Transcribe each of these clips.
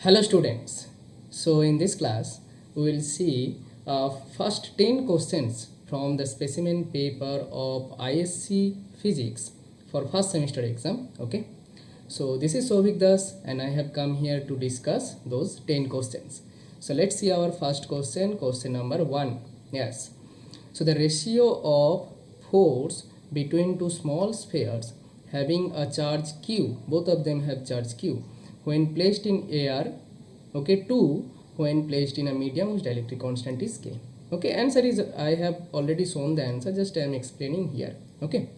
Hello students. So in this class we will see first 10 questions from the specimen paper of ISC Physics for first semester exam. Okay. So this is Sovik Das and I have come here to discuss those 10 questions. So let's see our first question number 1. Yes. So the ratio of force between two small spheres having a charge q, both of them have charge q, when placed in air, okay, 2 when placed in a medium whose dielectric constant is k. Okay, answer is, I have already shown the answer, just I am explaining here. Okay,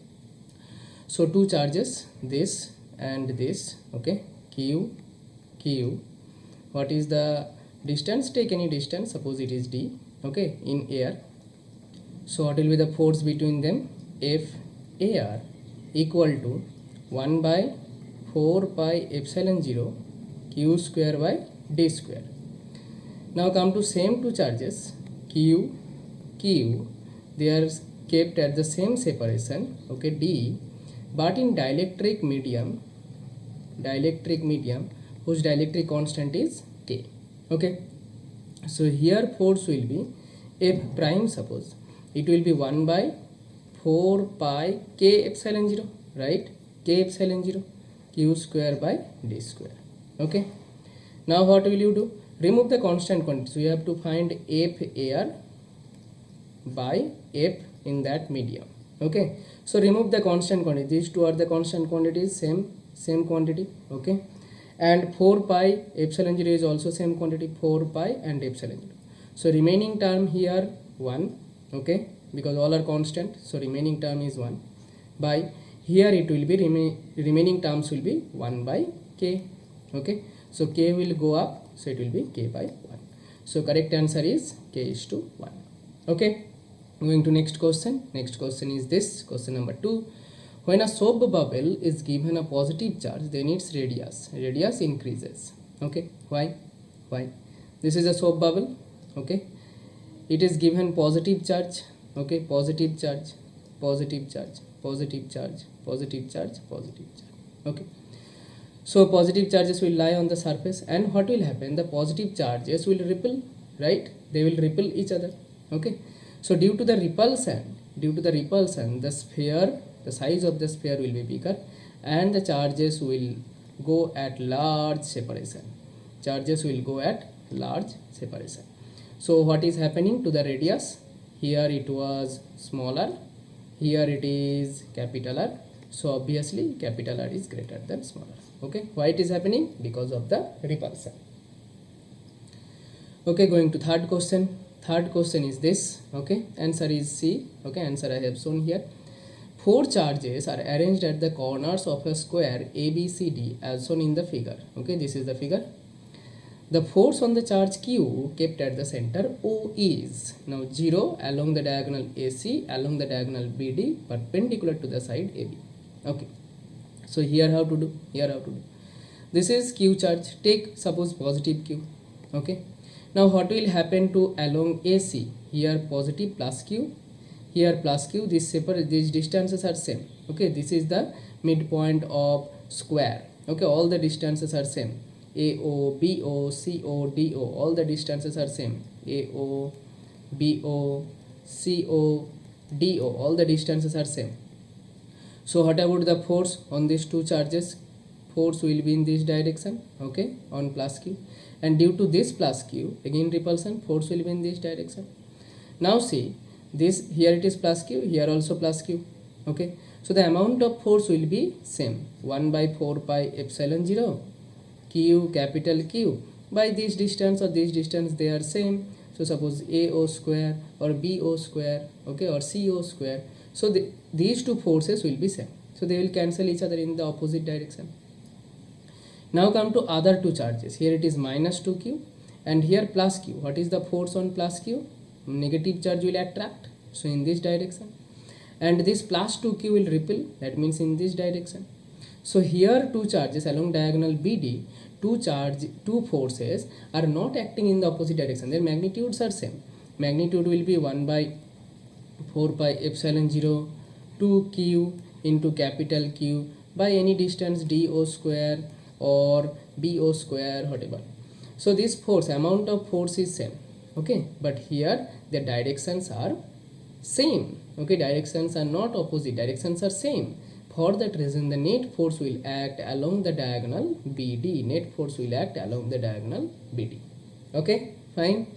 so two charges, this and this, okay, q, what is the distance? Take any distance, suppose it is d, okay, in air. So what will be the force between them? F air equal to 1 by 4 pi epsilon 0 q square by d square. Now come to same two charges, q, they are kept at the same separation, okay, d, but in dielectric medium whose dielectric constant is k. Okay, so here force will be F prime, suppose it will be 1 by 4 pi k epsilon 0, right, k epsilon 0 q square by d square. Okay, now what will you do? Remove the constant quantity. So you have to find F air by F in that medium. Okay, so remove the constant quantity. These two are the constant quantities, same quantity. Okay, and 4 pi epsilon 0 is also same quantity, 4 pi and epsilon 0. So remaining term here 1, okay, because all are constant, so remaining term is 1 by, here it will be remaining terms will be 1 by k. Okay, so k will go up, so it will be k by 1. So correct answer is k is to 1. Okay, going to next question is this, question number 2. When a soap bubble is given a positive charge, then its radius increases. Okay, why? This is a soap bubble, okay, it is given positive charge, okay, positive charge, okay. So positive charges will lie on the surface, and what will happen? The positive charges will repel, right? They will repel each other. Okay, so due to the repulsion, the sphere, the size of the sphere will be bigger, and the charges will go at large separation. So what is happening to the radius? Here it was smaller, here it is capital R, so obviously capital R is greater than smaller. Okay, why it is happening? Because of the repulsion. Okay, going to third question is this, okay, answer is C. Okay, answer I have shown here. 4 charges are arranged at the corners of a square ABCD as shown in the figure. Okay, this is the figure. The force on the charge Q kept at the center O is now 0 along the diagonal AC, along the diagonal BD, perpendicular to the side AB. Okay, so here how to do? This is Q charge. Take suppose positive Q. Okay, now what will happen to along AC? Here positive plus Q, here plus Q. These distances are same. Okay, this is the midpoint of square. Okay, all the distances are same. AO, BO, CO, DO, all the distances are same. AO, BO, CO, DO, all the distances are same. So what about the force on these two charges? Force will be in this direction, okay, on plus Q, and due to this plus Q, again repulsion, force will be in this direction. Now see, this here it is plus Q, here also plus Q. Okay, so the amount of force will be same, 1 by 4 pi epsilon 0 Q, capital Q, by this distance or this distance, they are same. So suppose AO square or BO square, okay, or CO square, so these two forces will be same, so they will cancel each other in the opposite direction. Now come to other two charges. Here it is minus 2Q and here plus Q. What is the force on plus Q? Negative charge will attract, so in this direction, and this plus 2Q will repel, that means in this direction. So here two charges along diagonal BD, two forces are not acting in the opposite direction, their magnitudes are same. Magnitude will be 1 by 4 pi epsilon 0 2Q into capital Q by any distance DO square or BO square, whatever. So this force, amount of force is same, okay, but here the directions are same, okay, directions are not opposite, directions are same. For that reason the net force will act along the diagonal BD, net force will act along the diagonal BD. Okay, fine.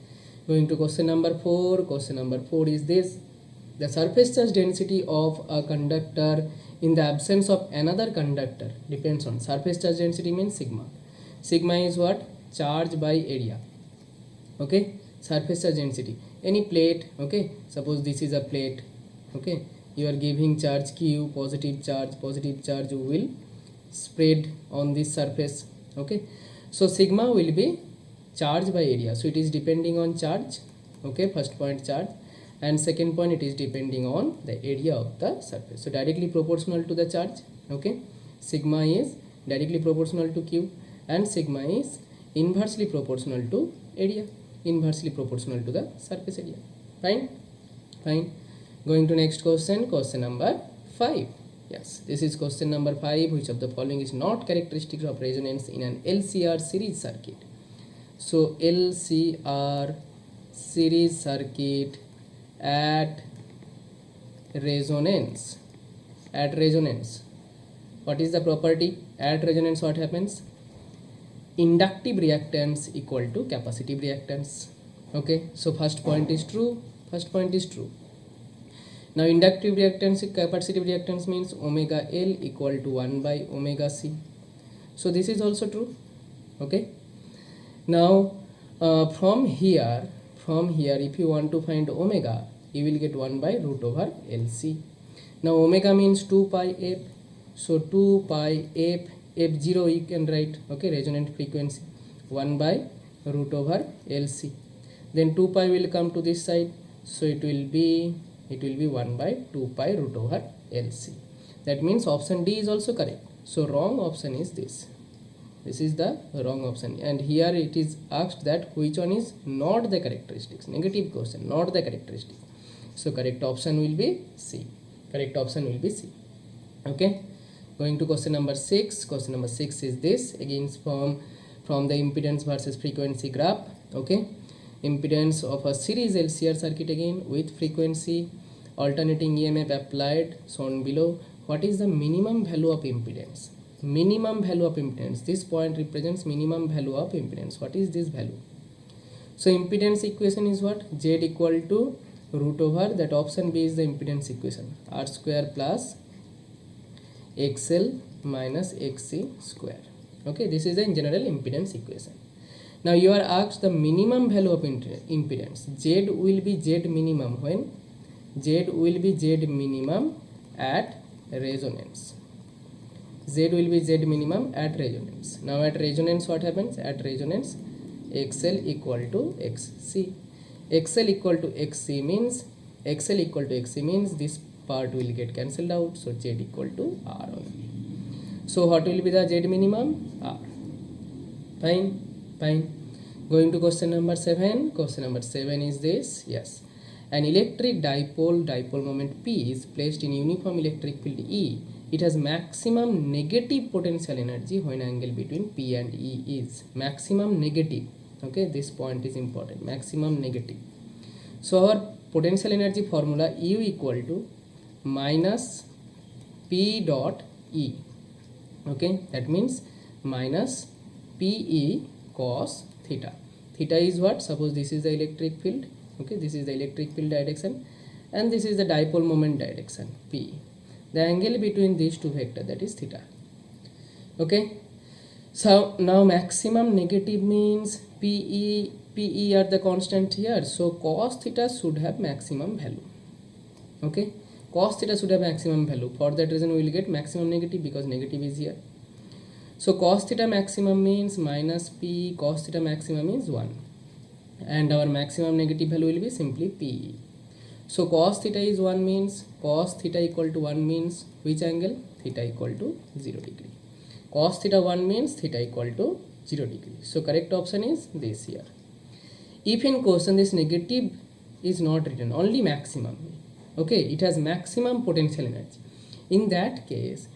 Going to question number 4. Question number 4 is this: the surface charge density of a conductor in the absence of another conductor depends on, surface charge density means sigma. Sigma is what? Charge by area. Okay, surface charge density, any plate, okay, suppose this is a plate, okay, you are giving charge q, positive charge will spread on this surface, okay. So sigma will be charge by area, so it is depending on charge, okay, first point charge, and second point it is depending on the area of the surface, so directly proportional to the charge, okay. Sigma is directly proportional to q and sigma is inversely proportional to area, inversely proportional to the surface area. Fine, fine. Going to next question, question number 5. Yes, this is question number 5. Which of the following is not characteristic of resonance in an LCR series circuit? So LCR series circuit at resonance, what is the property? At resonance what happens? Inductive reactance equal to capacitive reactance, okay. So first point is true. Now inductive reactance, capacitive reactance means omega L equal to 1 by omega C, so this is also true, okay. Now from here if you want to find omega, you will get 1 by root over LC. Now omega means 2 pi f, so 2 pi f, f0 you can write, okay, resonant frequency, 1 by root over LC. Then 2 pi will come to this side, so it will be 1 by 2 pi root over LC. That means option D is also correct. So wrong option is this. This is the wrong option, and here it is asked that which one is not the characteristics, negative question, not the characteristic. So correct option will be C. Correct option will be C. Okay. Going to question number 6. Question number 6 is this, again from the impedance versus frequency graph, okay. Impedance of a series LCR circuit again with frequency, alternating EMF applied, shown below. What is the minimum value of impedance? Minimum value of impedance, this point represents minimum value of impedance. What is this value? So impedance equation is what? Z equal to root over, that option B is the impedance equation, R square plus XL minus XC square, okay. This is the in general impedance equation. Now you are asked the minimum value of impedance. Z will be Z minimum when? Z will be Z minimum at resonance. Z will be Z minimum at resonance. Now at resonance what happens? At resonance XL equal to XC. XL equal to XC means this part will get cancelled out, so Z equal to R only. So what will be the Z minimum? R. Fine. Going to question number 7. Question number 7 is this. Yes, an electric dipole moment P is placed in uniform electric field E. It has maximum negative potential energy when angle between P and E is maximum negative, okay. This point is important, maximum negative. So our potential energy formula U equal to minus P dot E, okay. That means minus PE cos theta. Theta is what? Suppose this is the electric field, okay, this is the electric field direction and this is the dipole moment direction P. The angle between these two vectors, that is theta, okay. So now maximum negative means PE are the constant here, so cos theta should have maximum value, okay. Cos theta should have maximum value. For that reason we will get maximum negative because negative is here. So cos theta maximum means minus P cos theta maximum is 1 and our maximum negative value will be simply PE. So cos theta is 1 means cos theta equal to 1 means which angle? Theta equal to 0 degree. Cos theta 1 means theta equal to 0 degree. So correct option is this here. If in question this negative is not written, only maximum, okay, it has maximum potential energy, in that case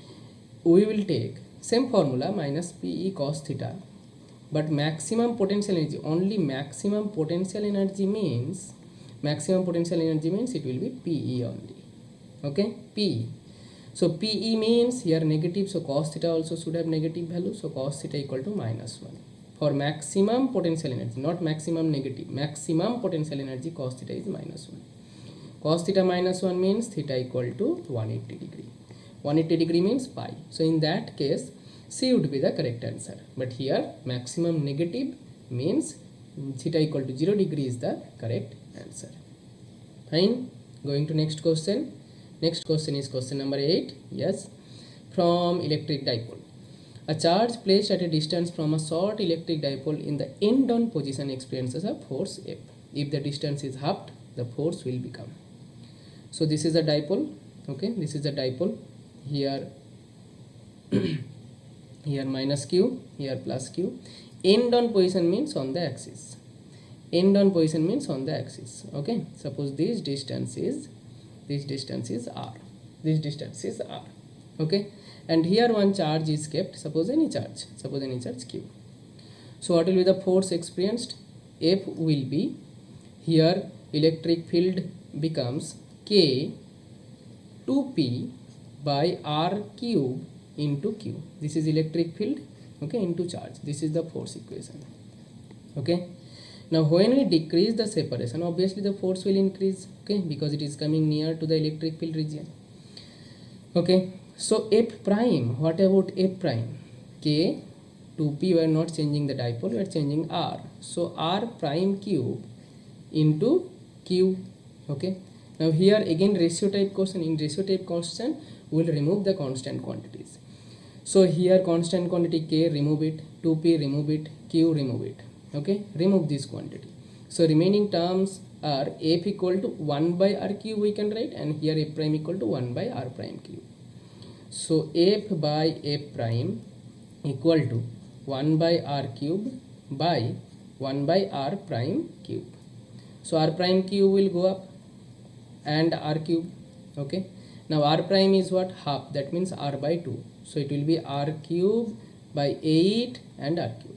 we will take same formula minus PE cos theta but maximum potential energy, only maximum potential energy means it will be PE only. Okay, PE. So PE means here negative, so cos theta also should have negative value, so cos theta equal to -1 for maximum potential energy, not maximum negative, maximum potential energy cos theta is -1. Cos theta -1 means theta equal to 180 degree. 180 degree means pi. So in that case C would be the correct answer. But here maximum negative means theta equal to 0 degree is the correct answer. Fine. Going to next question. Next question is question number 8. Yes. From electric dipole. A charge placed at a distance from a short electric dipole in the end-on position experiences a force F. If the distance is halved, the force will become. So this is a dipole. Okay, this is a dipole. Here here minus q, here plus q. End-on position means on the axis. End-on position means on the axis. Okay, suppose this distance is r. This distance is r. Okay, and here one charge is kept. Suppose any charge q. So what will be the force experienced? F will be, here electric field becomes k 2p by r cube into q. This is electric field, okay, into charge. This is the force equation. Okay, now when we decrease the separation, obviously the force will increase, okay, because it is coming near to the electric field region. Okay, so F prime, what about F prime? K 2p, we are not changing the dipole, we are changing r. So r prime cube into q. Okay, now here again ratio type question. In ratio type question we will remove the constant quantities. So here constant quantity k, remove it, 2p, remove it, q, remove it. Okay, remove this quantity. So remaining terms are f equal to 1 by r cube we can write, and here f prime equal to 1 by r prime cube. So f by f prime equal to 1 by r cube by 1 by r prime cube. So r prime cube will go up and r cube. Okay, now r prime is what? Half, that means r by 2. So it will be r cube by 8 and r cube.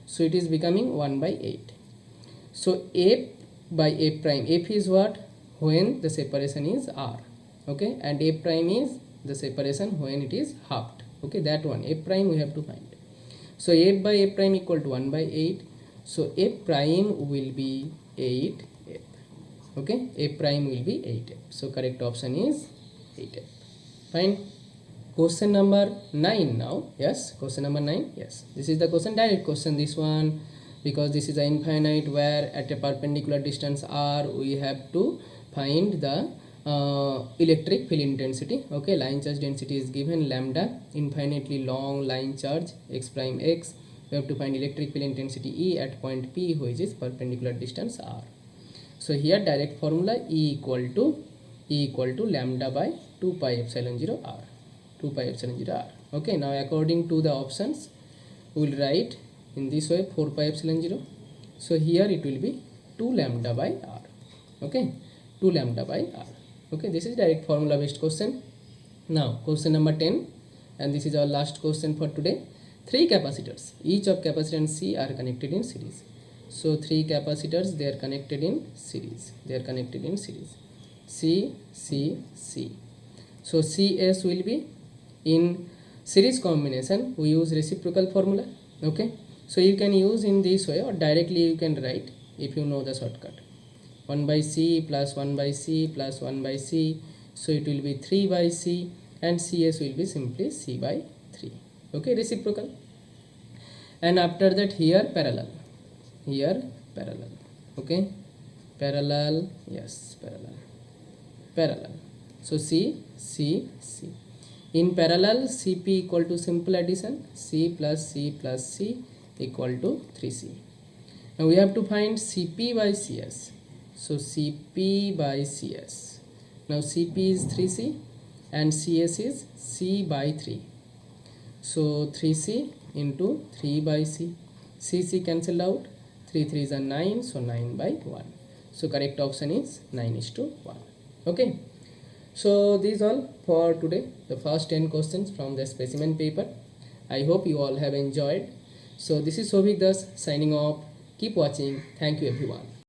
So it is becoming 1 by 8. So f by f prime, f is what? When the separation is r. Okay, and f prime is the separation when it is halved. Okay, that one f prime we have to find. So f by f prime equal to 1 by 8. So f prime will be 8f. Okay, f prime will be 8f. So correct option is 8f. Fine. Question number 9 now. Yes, question number 9. Yes, this is the question, direct question this one, because this is an infinite where at a perpendicular distance r we have to find the electric field intensity. Okay, line charge density is given lambda, infinitely long line charge x prime x. We have to find electric field intensity E at point P, which is perpendicular distance r. So here direct formula E equal to lambda by 2 pi epsilon 0 r. 2 pi epsilon 0 r. Okay, now according to the options we will write in this way 4 pi epsilon 0. So here it will be 2 lambda by r. Okay, 2 lambda by r. Okay, this is direct formula based question. Now question number 10, and this is our last question for today. 3 capacitors, each of capacitance C are connected in series. So 3 capacitors, they are connected in series. C, C, C. So CS will be, in series combination we use reciprocal formula. Okay, so you can use in this way, or directly you can write if you know the shortcut. 1 by C plus 1 by C plus 1 by C. So it will be 3 by C, and CS will be simply C by 3. Okay, reciprocal. And after that here parallel. Okay, parallel. Yes, parallel. So C, C, C. In parallel, CP equal to simple addition, C plus C plus C equal to 3C. Now we have to find CP by CS. So CP by CS. Now CP is 3C and CS is C by 3. So 3C into 3 by C. C cancelled out. 3 3s are 9. So 9 by 1. So correct option is 9:1. Okay. So these all for today, the first 10 questions from the specimen paper. I hope you all have enjoyed. So this is Sovik Das signing off. Keep watching. Thank you everyone.